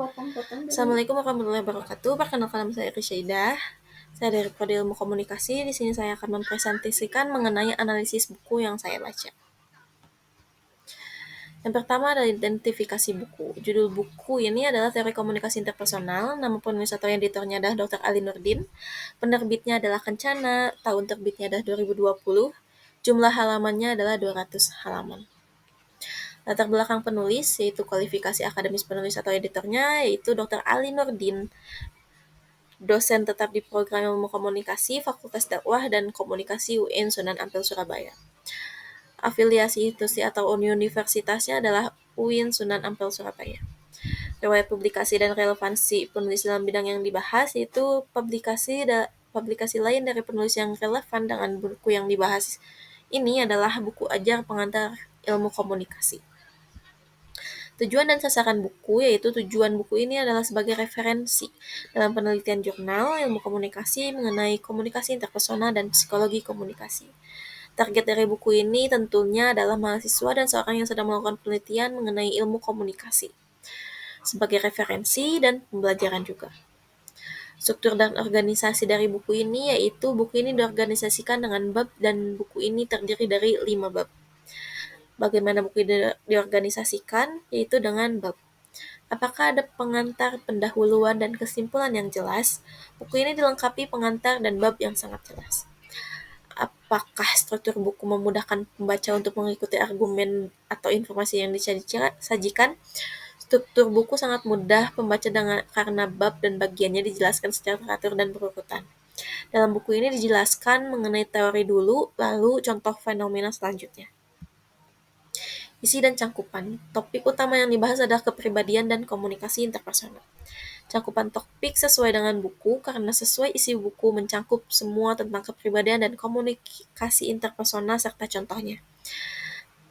Assalamualaikum warahmatullahi wabarakatuh. Perkenalkan nama saya Risyaidah. Saya dari Prodi Ilmu Komunikasi. Di sini saya akan mempresentasikan mengenai analisis buku yang saya baca. Yang pertama adalah identifikasi buku. Judul buku ini adalah Teori Komunikasi Interpersonal. Nama penulis atau editornya adalah Dr. Ali Nurdin. Penerbitnya adalah Kencana. Tahun terbitnya adalah 2020. Jumlah halamannya adalah 200 halaman. Latar belakang penulis, yaitu kualifikasi akademis penulis atau editornya, yaitu Dr. Ali Nurdin, dosen tetap di program Ilmu Komunikasi, Fakultas Dakwah dan Komunikasi UIN Sunan Ampel Surabaya. Afiliasi institusi atau universitasnya adalah UIN Sunan Ampel Surabaya. Riwayat publikasi dan relevansi penulis dalam bidang yang dibahas, yaitu publikasi lain dari penulis yang relevan dengan buku yang dibahas ini adalah buku ajar pengantar ilmu komunikasi. Tujuan dan sasaran buku, yaitu tujuan buku ini adalah sebagai referensi dalam penelitian jurnal ilmu komunikasi mengenai komunikasi interpersonal dan psikologi komunikasi. Target dari buku ini tentunya adalah mahasiswa dan seorang yang sedang melakukan penelitian mengenai ilmu komunikasi sebagai referensi dan pembelajaran juga. Struktur dan organisasi dari buku ini, yaitu buku ini diorganisasikan dengan bab dan buku ini terdiri dari 5 bab. Bagaimana buku ini diorganisasikan, yaitu dengan bab. Apakah ada pengantar, pendahuluan, dan kesimpulan yang jelas? Buku ini dilengkapi pengantar dan bab yang sangat jelas. Apakah struktur buku memudahkan pembaca untuk mengikuti argumen atau informasi yang disajikan? Struktur buku sangat mudah pembaca karena bab dan bagiannya dijelaskan secara teratur dan berurutan. Dalam buku ini dijelaskan mengenai teori dulu, lalu contoh fenomena selanjutnya. Isi dan cangkupan. Topik utama yang dibahas adalah kepribadian dan komunikasi interpersonal. Cakupan topik sesuai dengan buku karena sesuai isi buku mencangkup semua tentang kepribadian dan komunikasi interpersonal serta contohnya.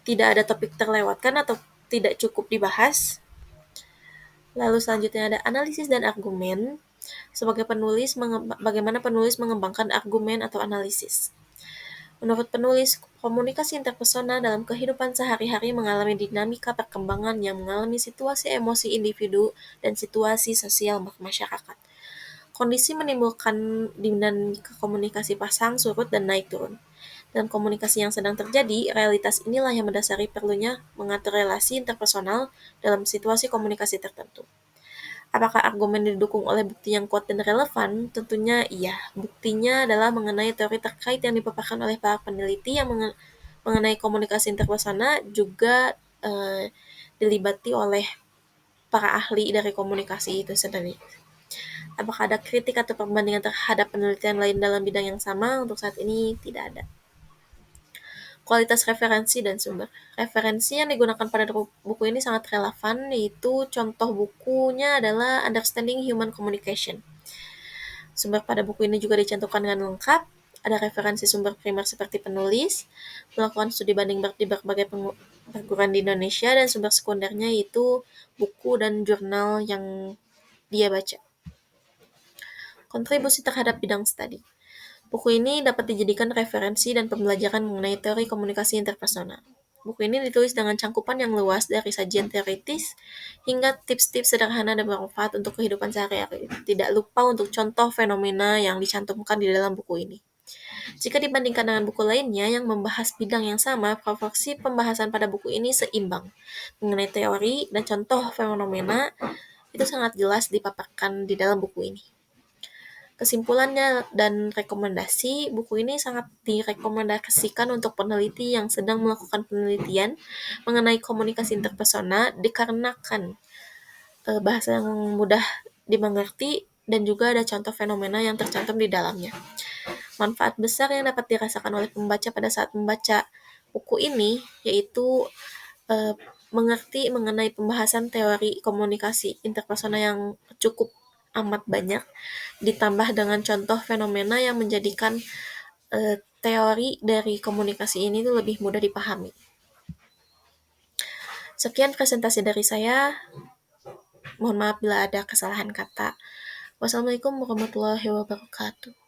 Tidak ada topik terlewatkan atau tidak cukup dibahas. Lalu selanjutnya ada analisis dan argumen. Sebagai penulis, bagaimana penulis mengembangkan argumen atau analisis. Menurut penulis, komunikasi interpersonal dalam kehidupan sehari-hari mengalami dinamika perkembangan yang mengalami situasi emosi individu dan situasi sosial masyarakat. Kondisi menimbulkan dinamika komunikasi pasang, surut, dan naik turun. Dalam komunikasi yang sedang terjadi, realitas inilah yang mendasari perlunya mengatur relasi interpersonal dalam situasi komunikasi tertentu. Apakah argumen didukung oleh bukti yang kuat dan relevan? Tentunya iya. Buktinya adalah mengenai teori terkait yang dipaparkan oleh para peneliti yang mengenai komunikasi interpersonal juga dilibati oleh para ahli dari komunikasi itu sendiri. Apakah ada kritik atau perbandingan terhadap penelitian lain dalam bidang yang sama? Untuk saat ini tidak ada. Kualitas referensi dan sumber. Referensi yang digunakan pada buku ini sangat relevan, yaitu contoh bukunya adalah Understanding Human Communication. Sumber pada buku ini juga dicantumkan dengan lengkap. Ada referensi sumber primer seperti penulis, melakukan studi banding di berbagai perguruan di Indonesia, dan sumber sekundernya yaitu buku dan jurnal yang dia baca. Kontribusi terhadap bidang studi. Buku ini dapat dijadikan referensi dan pembelajaran mengenai teori komunikasi interpersonal. Buku ini ditulis dengan cangkupan yang luas dari sajian teoritis hingga tips-tips sederhana dan bermanfaat untuk kehidupan sehari-hari. Tidak lupa untuk contoh fenomena yang dicantumkan di dalam buku ini. Jika dibandingkan dengan buku lainnya yang membahas bidang yang sama, proporsi pembahasan pada buku ini seimbang. Mengenai teori dan contoh fenomena, itu sangat jelas dipaparkan di dalam buku ini. Kesimpulannya dan rekomendasi, buku ini sangat direkomendasikan untuk peneliti yang sedang melakukan penelitian mengenai komunikasi interpersonal dikarenakan bahasa yang mudah dimengerti dan juga ada contoh fenomena yang tercantum di dalamnya. Manfaat besar yang dapat dirasakan oleh pembaca pada saat membaca buku ini yaitu mengerti mengenai pembahasan teori komunikasi interpersonal yang cukup amat banyak, ditambah dengan contoh fenomena yang menjadikan teori dari komunikasi ini tuh lebih mudah dipahami. Sekian presentasi dari saya. Mohon maaf bila ada kesalahan kata. Wassalamualaikum warahmatullahi wabarakatuh.